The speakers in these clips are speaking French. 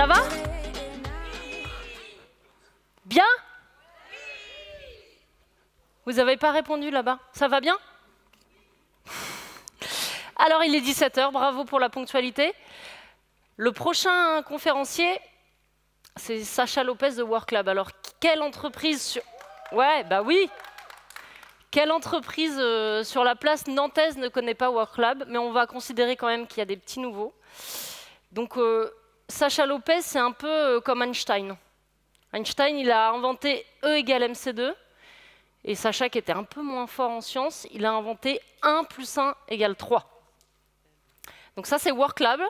Ça va? Bien? Vous n'avez pas répondu là-bas. Ça va bien? Alors, il est 17 h, bravo pour la ponctualité. Le prochain conférencier, c'est Sacha Lopez de WorkLab. Alors, quelle entreprise Ouais, bah oui. Quelle entreprise sur la place nantaise ne connaît pas WorkLab? Mais on va considérer quand même qu'il y a des petits nouveaux. Donc, Sacha Lopez, c'est un peu comme Einstein. Einstein, il a inventé E égale MC2. Et Sacha, qui était un peu moins fort en sciences, il a inventé 1 + 1 = 3. Donc ça, c'est WorkLab,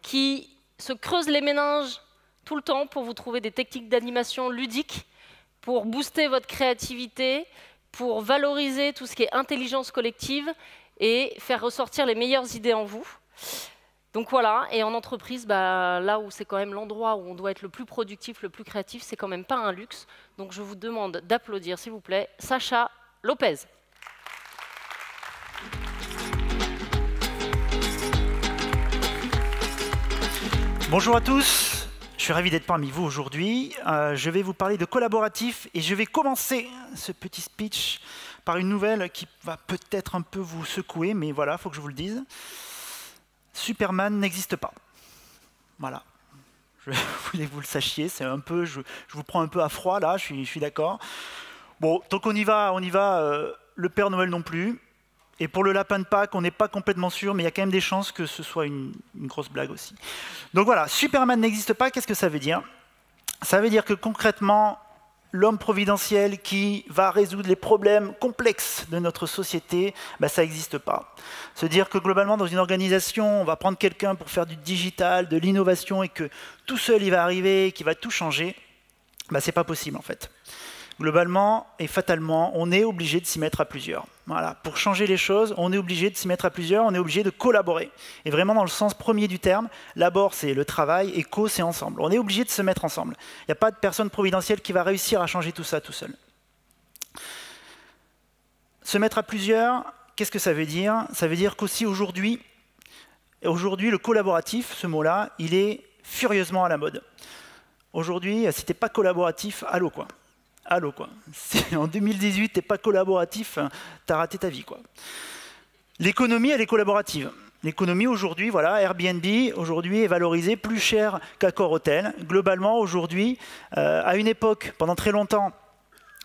qui se creuse les méninges tout le temps pour vous trouver des techniques d'animation ludiques, pour booster votre créativité, pour valoriser tout ce qui est intelligence collective et faire ressortir les meilleures idées en vous. Donc voilà, et en entreprise, bah, là où c'est quand même l'endroit où on doit être le plus productif, le plus créatif, c'est quand même pas un luxe. Donc je vous demande d'applaudir, s'il vous plaît, Sacha Lopez. Bonjour à tous, je suis ravi d'être parmi vous aujourd'hui. Je vais vous parler de collaboratif et je vais commencer ce petit speech par une nouvelle qui va peut-être un peu vous secouer, mais voilà, il faut que je vous le dise. Superman n'existe pas. Voilà. Je voulais que vous le sachiez, c'est un peu, je vous prends un peu à froid là, je suis d'accord. Bon, tant qu'on y va, le Père Noël non plus. Et pour le lapin de Pâques, on n'est pas complètement sûr, mais il y a quand même des chances que ce soit une grosse blague aussi. Donc voilà, Superman n'existe pas, qu'est-ce que ça veut dire? Ça veut dire que concrètement, l'homme providentiel qui va résoudre les problèmes complexes de notre société, bah, ça n'existe pas. Se dire que globalement, dans une organisation, on va prendre quelqu'un pour faire du digital, de l'innovation, et que tout seul, il va arriver, qu'il va tout changer, bah, c'est pas possible en fait. Globalement et fatalement, on est obligé de s'y mettre à plusieurs. Voilà. Pour changer les choses, on est obligé de s'y mettre à plusieurs, on est obligé de collaborer. Et vraiment dans le sens premier du terme, labor c'est le travail et co c'est ensemble. On est obligé de se mettre ensemble. Il n'y a pas de personne providentielle qui va réussir à changer tout ça tout seul. Se mettre à plusieurs, qu'est-ce que ça veut dire? Ça veut dire qu'aussi aujourd'hui, le collaboratif, ce mot-là, il est furieusement à la mode. Aujourd'hui, si t'es pas collaboratif, allô quoi. Allô quoi. Si en 2018 t'es pas collaboratif, t'as raté ta vie quoi. L'économie elle est collaborative. L'économie aujourd'hui, voilà, Airbnb aujourd'hui est valorisé plus cher qu'Accor Hôtel. Globalement aujourd'hui, à une époque, pendant très longtemps,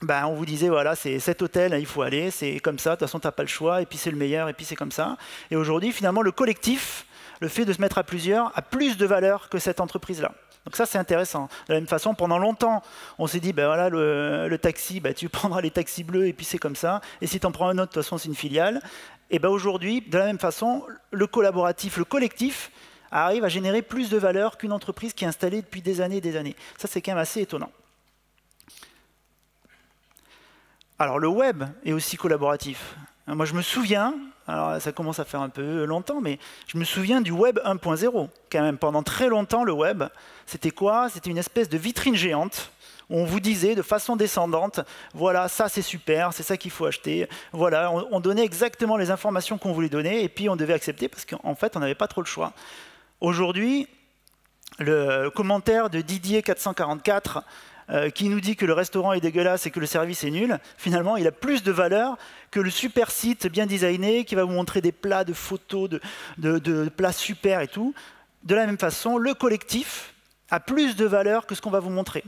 ben, on vous disait voilà c'est cet hôtel, il faut aller, c'est comme ça, de toute façon t'as pas le choix, et puis c'est le meilleur, et puis c'est comme ça. Et aujourd'hui finalement le collectif, le fait de se mettre à plusieurs, a plus de valeur que cette entreprise-là. Donc ça, c'est intéressant. De la même façon, pendant longtemps, on s'est dit, ben voilà, le taxi, ben, tu prendras les taxis bleus et puis c'est comme ça. Et si tu en prends un autre, de toute façon, c'est une filiale. Et ben aujourd'hui, de la même façon, le collaboratif, le collectif, arrive à générer plus de valeur qu'une entreprise qui est installée depuis des années et des années. Ça, c'est quand même assez étonnant. Alors, le web est aussi collaboratif. Moi, je me souviens, alors ça commence à faire un peu longtemps, mais je me souviens du web 1.0. Quand même, pendant très longtemps, le web, c'était quoi? C'était une espèce de vitrine géante où on vous disait de façon descendante, voilà, ça c'est super, c'est ça qu'il faut acheter. Voilà, on donnait exactement les informations qu'on voulait donner et puis on devait accepter parce qu'en fait, on n'avait pas trop le choix. Aujourd'hui, le commentaire de Didier444 qui nous dit que le restaurant est dégueulasse et que le service est nul, finalement, il a plus de valeur que le super site bien designé qui va vous montrer des plats, de photos, de plats super et tout. De la même façon, le collectif a plus de valeur que ce qu'on va vous montrer.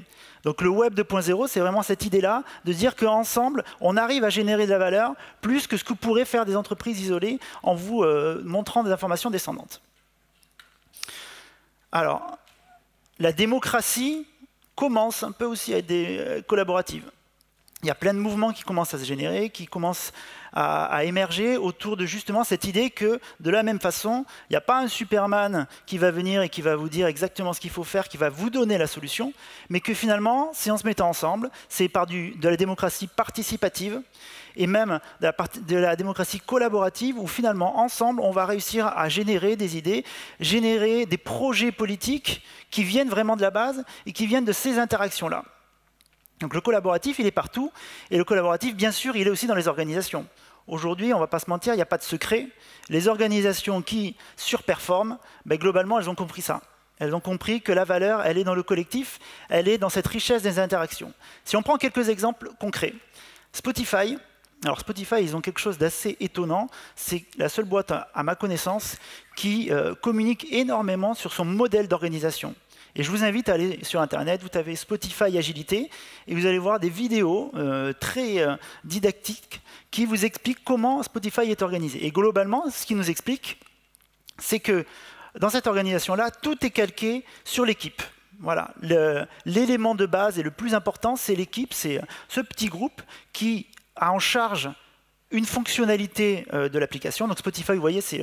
Donc le web 2.0, c'est vraiment cette idée-là de dire qu'ensemble, on arrive à générer de la valeur plus que ce que pourraient faire des entreprises isolées en vous montrant des informations descendantes. Alors, la démocratie commence un peu aussi à être collaborative. Il y a plein de mouvements qui commencent à se générer, qui commencent à émerger autour de justement cette idée que, de la même façon, il n'y a pas un Superman qui va venir et qui va vous dire exactement ce qu'il faut faire, qui va vous donner la solution, mais que finalement, si on se mettait ensemble, c'est par de la démocratie participative et même de la démocratie collaborative où finalement, ensemble, on va réussir à générer des idées, générer des projets politiques qui viennent vraiment de la base et qui viennent de ces interactions-là. Donc le collaboratif, il est partout, et le collaboratif, bien sûr, il est aussi dans les organisations. Aujourd'hui, on ne va pas se mentir, il n'y a pas de secret. Les organisations qui surperforment, ben, globalement, elles ont compris ça. Elles ont compris que la valeur, elle est dans le collectif, elle est dans cette richesse des interactions. Si on prend quelques exemples concrets, Spotify, alors Spotify, ils ont quelque chose d'assez étonnant. C'est la seule boîte, à ma connaissance, qui communique énormément sur son modèle d'organisation. Et je vous invite à aller sur Internet, vous tapez Spotify Agilité, et vous allez voir des vidéos très didactiques qui vous expliquent comment Spotify est organisé. Et globalement, ce qu'ils nous expliquent, c'est que dans cette organisation-là, tout est calqué sur l'équipe. Voilà. L'élément de base et le plus important, c'est l'équipe, c'est ce petit groupe qui a en charge une fonctionnalité de l'application. Donc Spotify, vous voyez, c'est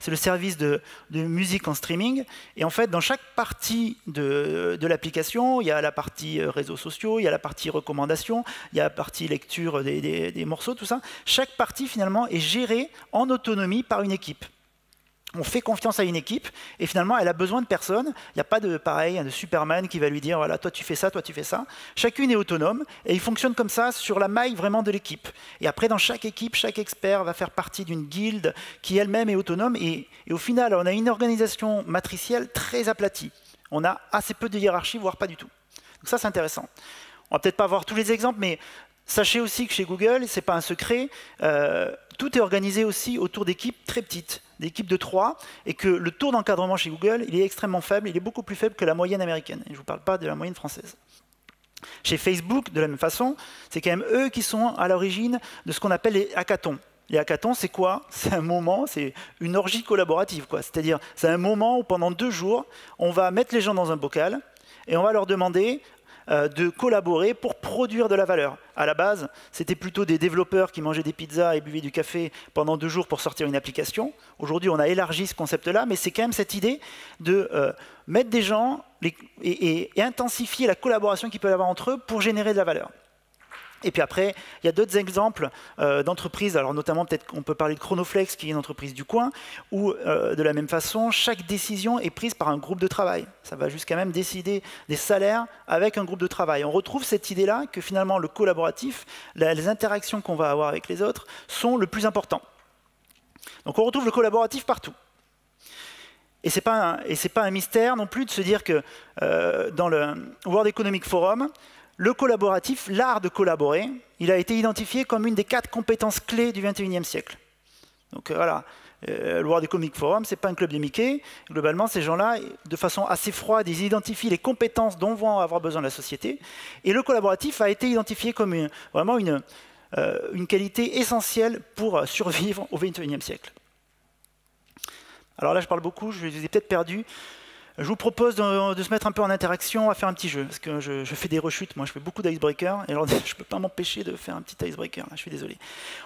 le service de musique en streaming. Et en fait, dans chaque partie de l'application, il y a la partie réseaux sociaux, il y a la partie recommandations, il y a la partie lecture des morceaux, tout ça. Chaque partie, finalement, est gérée en autonomie par une équipe. On fait confiance à une équipe et finalement elle a besoin de personne. Il n'y a pas de pareil, de Superman qui va lui dire voilà, toi tu fais ça, toi tu fais ça. Chacune est autonome et il fonctionne comme ça sur la maille vraiment de l'équipe. Et après dans chaque équipe, chaque expert va faire partie d'une guilde qui elle-même est autonome et au final on a une organisation matricielle très aplatie. On a assez peu de hiérarchie, voire pas du tout. Donc ça c'est intéressant. On va peut-être pas voir tous les exemples, mais sachez aussi que chez Google, ce n'est pas un secret, tout est organisé aussi autour d'équipes très petites, d'équipes de 3, et que le taux d'encadrement chez Google, il est extrêmement faible, il est beaucoup plus faible que la moyenne américaine. Et je ne vous parle pas de la moyenne française. Chez Facebook, de la même façon, c'est quand même eux qui sont à l'origine de ce qu'on appelle les hackathons. Les hackathons, c'est quoi? C'est un moment, c'est une orgie collaborative, quoi. C'est-à-dire, c'est un moment où pendant 2 jours, on va mettre les gens dans un bocal et on va leur demander de collaborer pour produire de la valeur. À la base, c'était plutôt des développeurs qui mangeaient des pizzas et buvaient du café pendant 2 jours pour sortir une application. Aujourd'hui, on a élargi ce concept-là, mais c'est quand même cette idée de mettre des gens et intensifier la collaboration qu'ils peuvent avoir entre eux pour générer de la valeur. Et puis après, il y a d'autres exemples d'entreprises, alors notamment peut-être qu'on peut parler de Chronoflex, qui est une entreprise du coin, où de la même façon, chaque décision est prise par un groupe de travail. Ça va jusqu'à même décider des salaires avec un groupe de travail. On retrouve cette idée-là que finalement le collaboratif, les interactions qu'on va avoir avec les autres sont le plus important. Donc on retrouve le collaboratif partout. Et ce n'est pas un mystère non plus de se dire que dans le World Economic Forum, le collaboratif, l'art de collaborer, il a été identifié comme une des 4 compétences clés du XXIe siècle. Donc voilà, le World Economic Forum, ce n'est pas un club de Mickey. Globalement, ces gens-là, de façon assez froide, ils identifient les compétences dont vont avoir besoin la société. Et le collaboratif a été identifié comme vraiment une qualité essentielle pour survivre au XXIe siècle. Alors là, je parle beaucoup, je les ai peut-être perdus. Je vous propose de se mettre un peu en interaction, à faire un petit jeu, parce que je fais des rechutes, moi je fais beaucoup d'icebreakers, et alors je ne peux pas m'empêcher de faire un petit icebreaker, là, je suis désolé.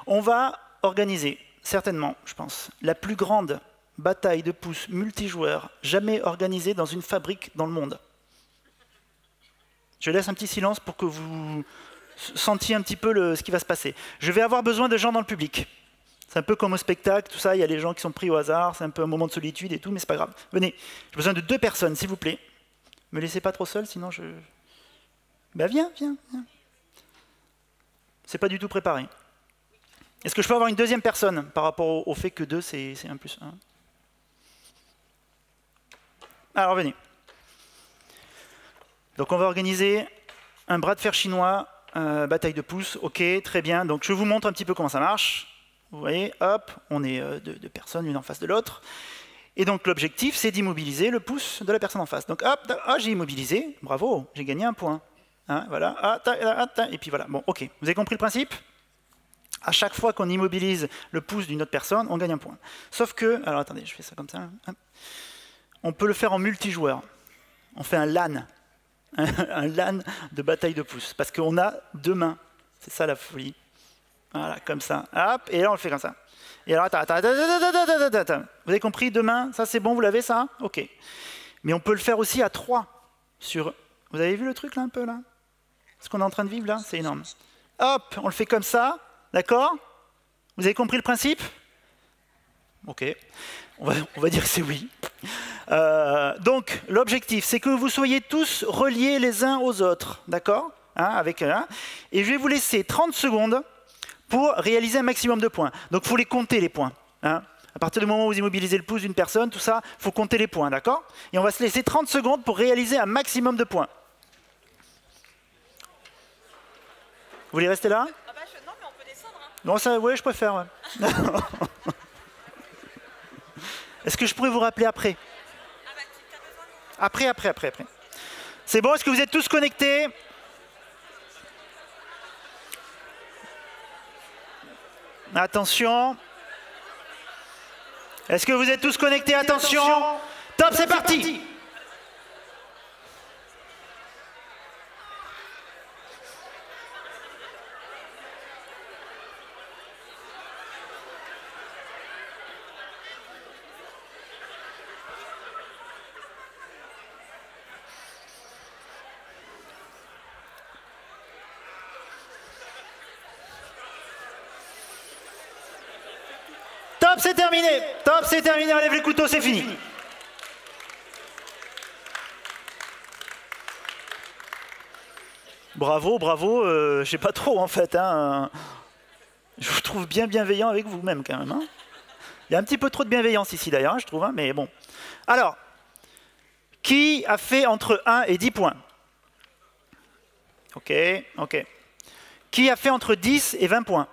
On va organiser, certainement, je pense, la plus grande bataille de pouces multijoueurs jamais organisée dans une fabrique dans le monde. Je laisse un petit silence pour que vous sentiez un petit peu ce qui va se passer. Je vais avoir besoin de gens dans le public. C'est un peu comme au spectacle, tout ça, il y a les gens qui sont pris au hasard, c'est un peu un moment de solitude et tout, mais c'est pas grave. Venez, j'ai besoin de 2 personnes, s'il vous plaît. Me laissez pas trop seul, sinon je... Ben viens. C'est pas du tout préparé. Est-ce que je peux avoir une 2e personne par rapport au fait que 2, c'est 1 plus 1? Alors venez. Donc on va organiser un bras de fer chinois, bataille de pouces, ok, très bien. Donc je vous montre un petit peu comment ça marche. Vous voyez, hop, on est 2 personnes, l'une en face de l'autre. Et donc l'objectif, c'est d'immobiliser le pouce de la personne en face. Donc hop, j'ai immobilisé, bravo, j'ai gagné 1 point. Hein, voilà, et puis voilà. Bon, ok, vous avez compris le principe? À chaque fois qu'on immobilise le pouce d'une autre personne, on gagne 1 point. Sauf que, alors attendez, je fais ça comme ça. Hein. On peut le faire en multijoueur. On fait un LAN, un LAN de bataille de pouces, parce qu'on a 2 mains. C'est ça la folie. Voilà, comme ça. Hop, et là on le fait comme ça. Et alors, vous avez compris, 2 mains, ça c'est bon, vous l'avez ça? Ok. Mais on peut le faire aussi à 3. Vous avez vu le truc là un peu là? Ce qu'on est en train de vivre là, c'est énorme. Hop, on le fait comme ça, d'accord? Vous avez compris le principe? Ok. On va dire que c'est oui. Donc, l'objectif, c'est que vous soyez tous reliés les uns aux autres, d'accord? Hein, et je vais vous laisser 30 secondes pour réaliser un maximum de points. Donc il faut les compter les points. Hein. À partir du moment où vous immobilisez le pouce d'une personne, tout ça, il faut compter les points, d'accord? Et on va se laisser 30 secondes pour réaliser un maximum de points. Vous voulez rester là? Ah bah non, mais on peut descendre. Hein. Non, ça, ouais, je préfère. Ouais. Est-ce que je pourrais vous rappeler après? Ah bah tu as besoin de... Après. C'est bon? Est-ce que vous êtes tous connectés? Attention. Est-ce que vous êtes tous connectés? Attention. Top, c'est parti. Top, c'est terminé. Top, c'est terminé. Enlève les couteaux, c'est fini. Bravo, bravo. Je sais pas trop en fait. Hein. Je vous trouve bien bienveillant avec vous-même quand même. Hein. Il y a un petit peu trop de bienveillance ici d'ailleurs, je trouve. Hein, mais bon. Alors, qui a fait entre 1 et 10 points? Ok. Qui a fait entre 10 et 20 points?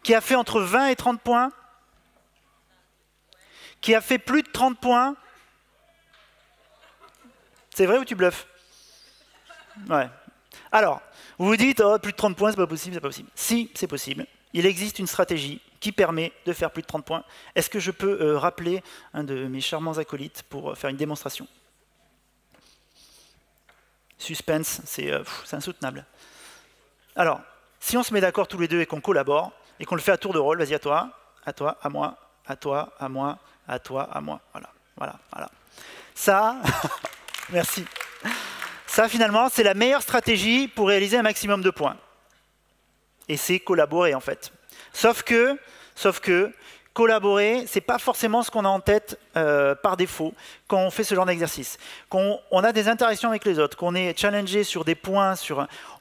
Qui a fait entre 20 et 30 points? Qui a fait plus de 30 points? C'est vrai ou tu bluffes? Ouais. Alors, vous vous dites, oh, plus de 30 points, c'est pas possible, c'est pas possible. Si, c'est possible. Il existe une stratégie qui permet de faire plus de 30 points. Est-ce que je peux rappeler un de mes charmants acolytes pour faire une démonstration? Suspense, c'est insoutenable. Alors, si on se met d'accord tous les deux et qu'on collabore, et qu'on le fait à tour de rôle, vas-y, à toi, à moi, à toi, à moi, à toi, à moi. Voilà. Ça, merci. Ça, finalement, c'est la meilleure stratégie pour réaliser un maximum de points. Et c'est collaborer, en fait. Sauf que collaborer, c'est pas forcément ce qu'on a en tête par défaut quand on fait ce genre d'exercice. Quand on a des interactions avec les autres, qu'on est challengé sur des points,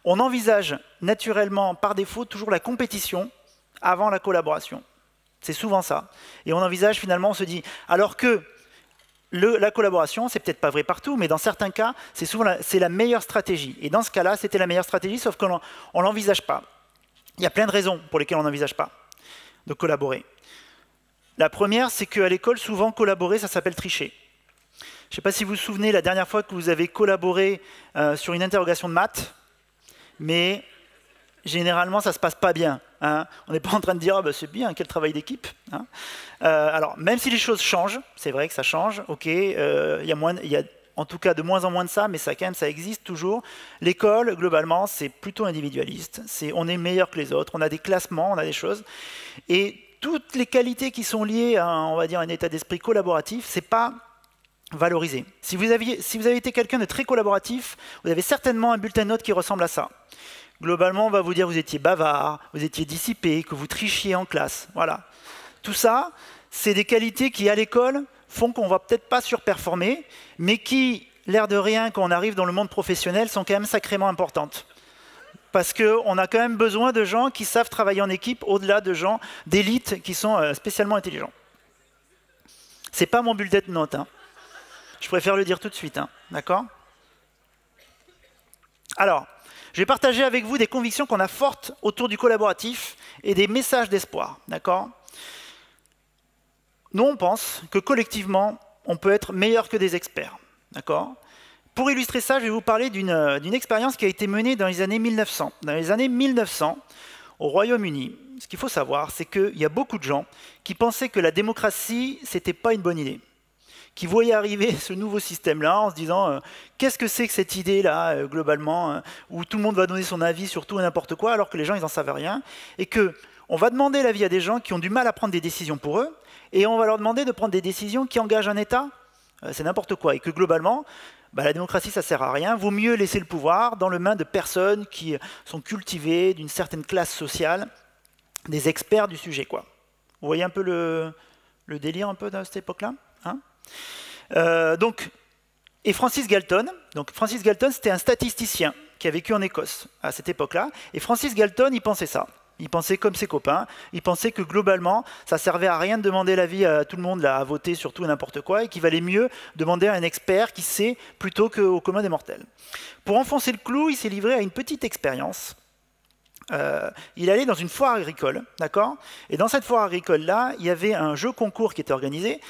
on envisage naturellement, par défaut, toujours la compétition avant la collaboration. C'est souvent ça. Et on envisage finalement, on se dit, alors que la collaboration, c'est peut-être pas vrai partout, mais dans certains cas, c'est la meilleure stratégie. Et dans ce cas-là, c'était la meilleure stratégie, sauf qu'on ne l'envisage pas. Il y a plein de raisons pour lesquelles on n'envisage pas de collaborer. La première, c'est qu'à l'école, souvent, collaborer, ça s'appelle tricher. Je ne sais pas si vous vous souvenez la dernière fois que vous avez collaboré sur une interrogation de maths, mais généralement, ça ne se passe pas bien. Hein. On n'est pas en train de dire ah, bah, c'est bien, quel travail d'équipe. Hein. Alors, même si les choses changent, c'est vrai que ça change, ok, il y a en tout cas de moins en moins de ça, mais ça, quand même, ça existe toujours. L'école, globalement, c'est plutôt individualiste. On est meilleur que les autres, on a des classements, on a des choses. Et toutes les qualités qui sont liées à, on va dire, un état d'esprit collaboratif, c'est pas valorisé. Si vous avez été quelqu'un de très collaboratif, vous avez certainement un bulletin de notes qui ressemble à ça. Globalement, on va vous dire que vous étiez bavard, vous étiez dissipé, que vous trichiez en classe. Voilà. Tout ça, c'est des qualités qui, à l'école, font qu'on ne va peut-être pas surperformer, mais qui, l'air de rien, quand on arrive dans le monde professionnel, sont quand même sacrément importantes. Parce qu'on a quand même besoin de gens qui savent travailler en équipe, au-delà de gens d'élite qui sont spécialement intelligents. Ce n'est pas mon bulletin de notes. Hein. Je préfère le dire tout de suite. Hein. D'accord? Alors, je vais partager avec vous des convictions qu'on a fortes autour du collaboratif et des messages d'espoir. D'accord? Nous, on pense que collectivement, on peut être meilleur que des experts. D'accord? Pour illustrer ça, je vais vous parler d'une expérience qui a été menée dans les années 1900. Dans les années 1900, au Royaume-Uni, ce qu'il faut savoir, c'est qu'il y a beaucoup de gens qui pensaient que la démocratie, ce n'était pas une bonne idée. Qui voyaient arriver ce nouveau système-là en se disant qu'est-ce que c'est que cette idée-là, globalement, où tout le monde va donner son avis sur tout et n'importe quoi, alors que les gens, ils n'en savent rien, et qu'on va demander l'avis à des gens qui ont du mal à prendre des décisions pour eux, et on va leur demander de prendre des décisions qui engagent un État, c'est n'importe quoi, et que globalement, la démocratie, ça ne sert à rien, vaut mieux laisser le pouvoir dans les mains de personnes qui sont cultivées, d'une certaine classe sociale, des experts du sujet, quoi. Vous voyez un peu le délire un peu à cette époque-là, hein? Et Francis Galton, c'était un statisticien qui a vécu en Écosse à cette époque-là, et Francis Galton, il pensait ça. Il pensait comme ses copains. Il pensait que globalement, ça servait à rien de demander l'avis à tout le monde là, à voter sur tout et n'importe quoi, et qu'il valait mieux demander à un expert qui sait plutôt qu'au commun des mortels. Pour enfoncer le clou, il s'est livré à une petite expérience. Il allait dans une foire agricole, d'accord? Et dans cette foire agricole-là, il y avait un jeu concours qui était organisé,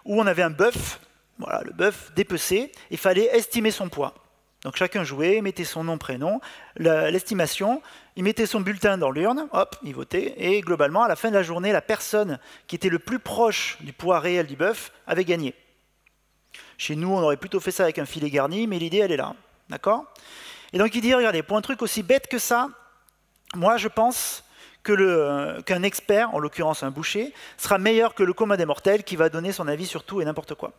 où on avait un bœuf, voilà, le bœuf dépecé, il fallait estimer son poids. Donc chacun jouait, mettait son nom, prénom, l'estimation, il mettait son bulletin dans l'urne, hop, il votait, et globalement, à la fin de la journée, la personne qui était le plus proche du poids réel du bœuf avait gagné. Chez nous, on aurait plutôt fait ça avec un filet garni, mais l'idée, elle est là, d'accord? Et donc il dit, regardez, pour un truc aussi bête que ça, moi je pense qu'un expert, en l'occurrence un boucher, sera meilleur que le commun des mortels qui va donner son avis sur tout et n'importe quoi.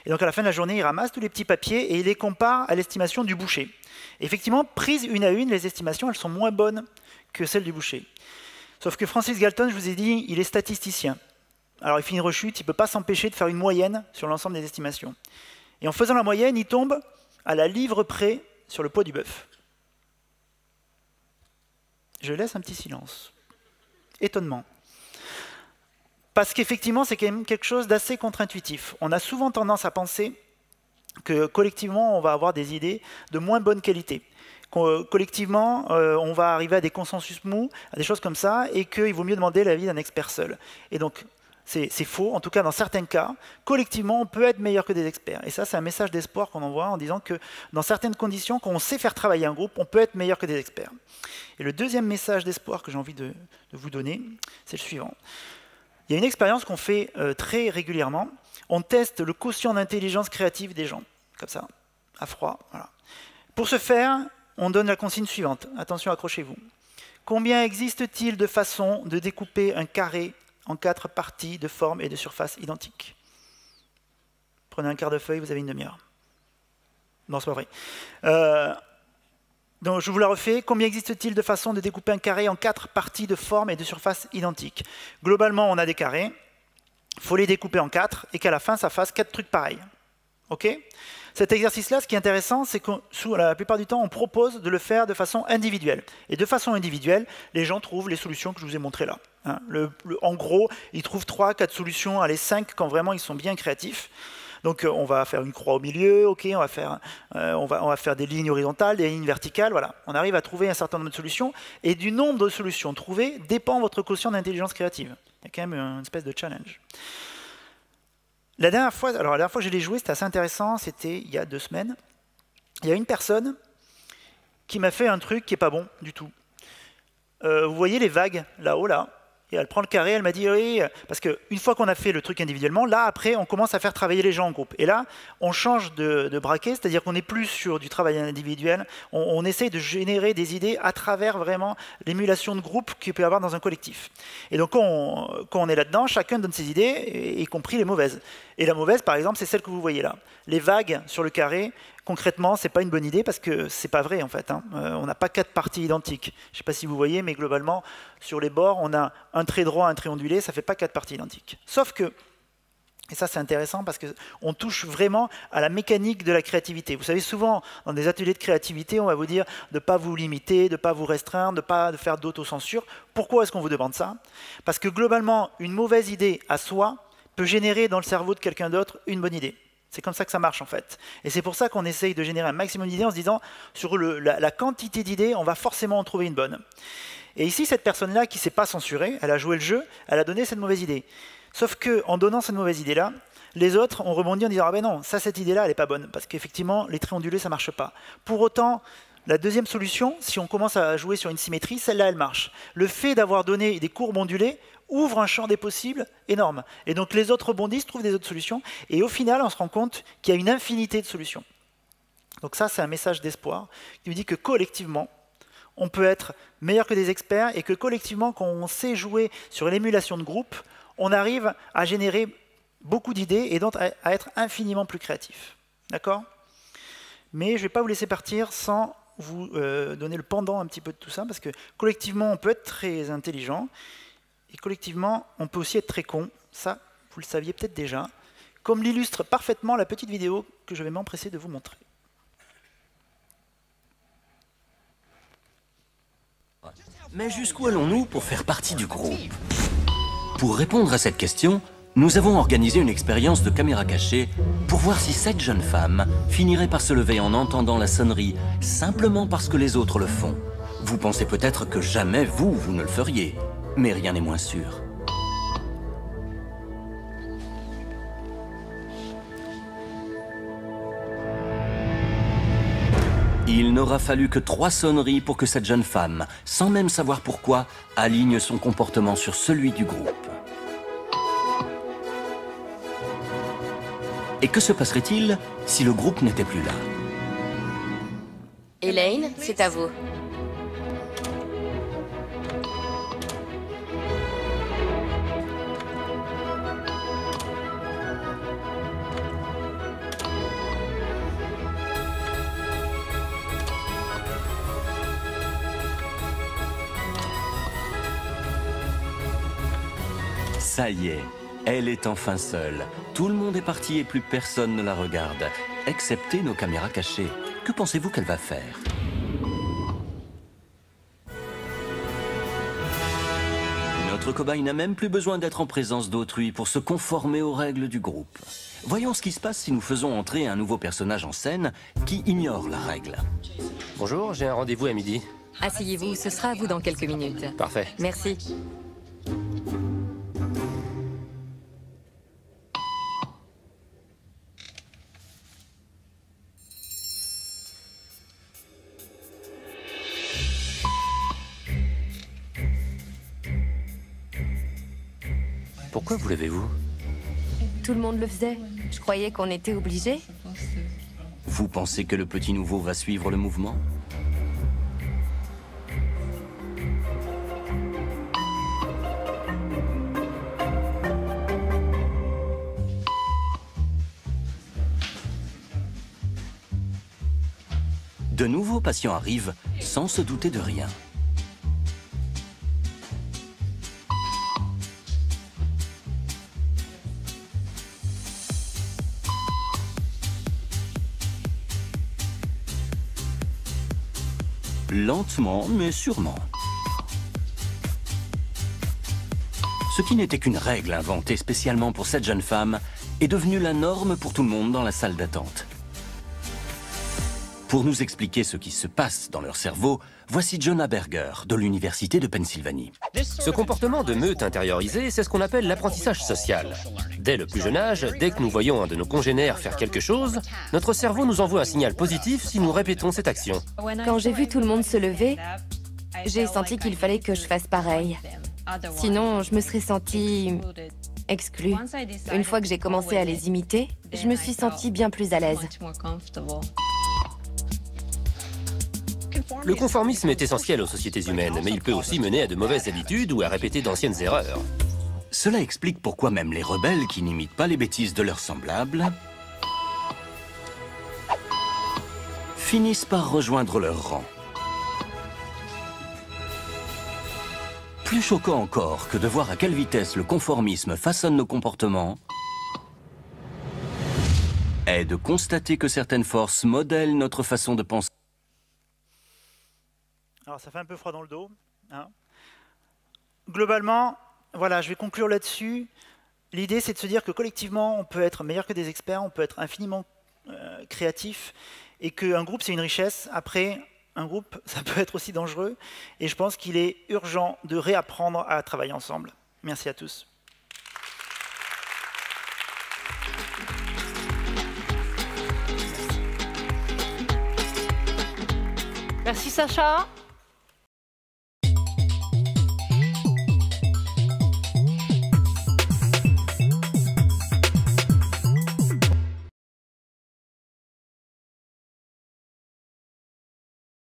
Et donc à la fin de la journée, il ramasse tous les petits papiers et il les compare à l'estimation du boucher. Et effectivement, prises une à une, les estimations, elles sont moins bonnes que celles du boucher. Sauf que Francis Galton, je vous ai dit, il est statisticien. Alors il fait une rechute, il ne peut pas s'empêcher de faire une moyenne sur l'ensemble des estimations. Et en faisant la moyenne, il tombe à la livre près sur le poids du bœuf. Je laisse un petit silence. Étonnement. Parce qu'effectivement, c'est quand même quelque chose d'assez contre-intuitif. On a souvent tendance à penser que collectivement, on va avoir des idées de moins bonne qualité. Collectivement, on va arriver à des consensus mous, à des choses comme ça, et qu'il vaut mieux demander l'avis d'un expert seul. Et donc, c'est faux. En tout cas, dans certains cas, collectivement, on peut être meilleur que des experts. Et ça, c'est un message d'espoir qu'on envoie en disant que dans certaines conditions, quand on sait faire travailler un groupe, on peut être meilleur que des experts. Et le deuxième message d'espoir que j'ai envie de vous donner, c'est le suivant. Il y a une expérience qu'on fait très régulièrement. On teste le quotient d'intelligence créative des gens, comme ça, à froid. Voilà. Pour ce faire, on donne la consigne suivante. Attention, accrochez-vous. Combien existe-t-il de façons de découper un carré en 4 parties de forme et de surface identiques? Prenez un quart de feuille, vous avez une demi-heure. Non, c'est pas vrai. Donc, je vous la refais. Combien existe-t-il de façons de découper un carré en 4 parties de forme et de surface identiques? Globalement, on a des carrés. Il faut les découper en 4 et qu'à la fin, ça fasse 4 trucs pareils. OK? Cet exercice-là, ce qui est intéressant, c'est que la plupart du temps, on propose de le faire de façon individuelle. Et de façon individuelle, les gens trouvent les solutions que je vous ai montrées là. Hein. En gros, ils trouvent 3, 4 solutions, allez 5 quand vraiment ils sont bien créatifs. Donc on va faire une croix au milieu, ok, on va faire des lignes horizontales, des lignes verticales, voilà. On arrive à trouver un certain nombre de solutions, et du nombre de solutions trouvées dépend votre quotient d'intelligence créative. Il y a quand même une espèce de challenge. La dernière fois que je l'ai joué, c'était assez intéressant, c'était il y a 2 semaines. Il y a une personne qui m'a fait un truc qui n'est pas bon du tout. Vous voyez les vagues là-haut, là? Et elle prend le carré, elle m'a dit oui, parce qu'une fois qu'on a fait le truc individuellement, là après on commence à faire travailler les gens en groupe. Et là, on change de braquet, c'est-à-dire qu'on n'est plus sur du travail individuel, on essaye de générer des idées à travers vraiment l'émulation de groupe qu'il peut y avoir dans un collectif. Et donc quand on est là-dedans, chacun donne ses idées, y compris les mauvaises. Et la mauvaise, par exemple, c'est celle que vous voyez là. Les vagues sur le carré, concrètement, ce n'est pas une bonne idée parce que ce n'est pas vrai en fait. Hein. On n'a pas 4 parties identiques. Je ne sais pas si vous voyez, mais globalement, sur les bords, on a un trait droit, un trait ondulé, ça ne fait pas 4 parties identiques. Sauf que, et ça c'est intéressant parce qu'on touche vraiment à la mécanique de la créativité. Vous savez, souvent, dans des ateliers de créativité, on va vous dire de ne pas vous limiter, de ne pas vous restreindre, de ne pas faire d'autocensure. Pourquoi est-ce qu'on vous demande ça? Parce que globalement, une mauvaise idée à soi peut générer dans le cerveau de quelqu'un d'autre une bonne idée. C'est comme ça que ça marche en fait. Et c'est pour ça qu'on essaye de générer un maximum d'idées en se disant, sur la quantité d'idées, on va forcément en trouver une bonne. Et ici, cette personne-là qui ne s'est pas censurée, elle a joué le jeu, elle a donné cette mauvaise idée. Sauf qu'en donnant cette mauvaise idée-là, les autres ont rebondi en disant « Ah ben non, cette idée-là, elle n'est pas bonne, parce qu'effectivement, les traits ondulés, ça ne marche pas. » Pour autant, la deuxième solution, si on commence à jouer sur une symétrie, celle-là, elle marche. Le fait d'avoir donné des courbes ondulées ouvre un champ des possibles énorme. Et donc les autres rebondissent, trouvent des autres solutions, et au final, on se rend compte qu'il y a une infinité de solutions. Donc ça, c'est un message d'espoir qui nous dit que collectivement, on peut être meilleur que des experts, et que collectivement, quand on sait jouer sur l'émulation de groupe, on arrive à générer beaucoup d'idées, et donc à être infiniment plus créatif. D'accord? Mais je ne vais pas vous laisser partir sans vous donner le pendant un petit peu de tout ça, parce que collectivement, on peut être très intelligent, et collectivement, on peut aussi être très con. Ça, vous le saviez peut-être déjà, comme l'illustre parfaitement la petite vidéo que je vais m'empresser de vous montrer. Mais jusqu'où allons-nous pour faire partie du groupe? Pour répondre à cette question, nous avons organisé une expérience de caméra cachée pour voir si cette jeune femme finirait par se lever en entendant la sonnerie simplement parce que les autres le font. Vous pensez peut-être que jamais vous ne le feriez, mais rien n'est moins sûr. Il n'aura fallu que 3 sonneries pour que cette jeune femme, sans même savoir pourquoi, aligne son comportement sur celui du groupe. Et que se passerait-il si le groupe n'était plus là? Elaine, c'est à vous. Ça y est, elle est enfin seule. Tout le monde est parti et plus personne ne la regarde, excepté nos caméras cachées. Que pensez-vous qu'elle va faire? Notre cobaye n'a même plus besoin d'être en présence d'autrui pour se conformer aux règles du groupe. Voyons ce qui se passe si nous faisons entrer un nouveau personnage en scène qui ignore la règle. Bonjour, j'ai un rendez-vous à midi. Asseyez-vous, ce sera à vous dans quelques minutes. Parfait. Merci. Pourquoi vous levez-vous? Tout le monde le faisait. Je croyais qu'on était obligés. Vous pensez que le petit nouveau va suivre le mouvement? De nouveaux patients arrivent sans se douter de rien. Lentement, mais sûrement. Ce qui n'était qu'une règle inventée spécialement pour cette jeune femme est devenu la norme pour tout le monde dans la salle d'attente. Pour nous expliquer ce qui se passe dans leur cerveau, voici Jonah Berger, de l'Université de Pennsylvanie. Ce comportement de meute intériorisée, c'est ce qu'on appelle l'apprentissage social. Dès le plus jeune âge, dès que nous voyons un de nos congénères faire quelque chose, notre cerveau nous envoie un signal positif si nous répétons cette action. Quand j'ai vu tout le monde se lever, j'ai senti qu'il fallait que je fasse pareil. Sinon, je me serais sentie exclue. Une fois que j'ai commencé à les imiter, je me suis sentie bien plus à l'aise. Le conformisme est essentiel aux sociétés humaines, mais il peut aussi mener à de mauvaises habitudes ou à répéter d'anciennes erreurs. Cela explique pourquoi même les rebelles qui n'imitent pas les bêtises de leurs semblables finissent par rejoindre leur rang. Plus choquant encore que de voir à quelle vitesse le conformisme façonne nos comportements est de constater que certaines forces modèlent notre façon de penser. Alors ça fait un peu froid dans le dos, hein. Globalement, voilà, je vais conclure là-dessus. L'idée, c'est de se dire que collectivement, on peut être meilleur que des experts, on peut être infiniment créatif, et qu'un groupe, c'est une richesse. Après, un groupe, ça peut être aussi dangereux, et je pense qu'il est urgent de réapprendre à travailler ensemble. Merci à tous. Merci Sacha.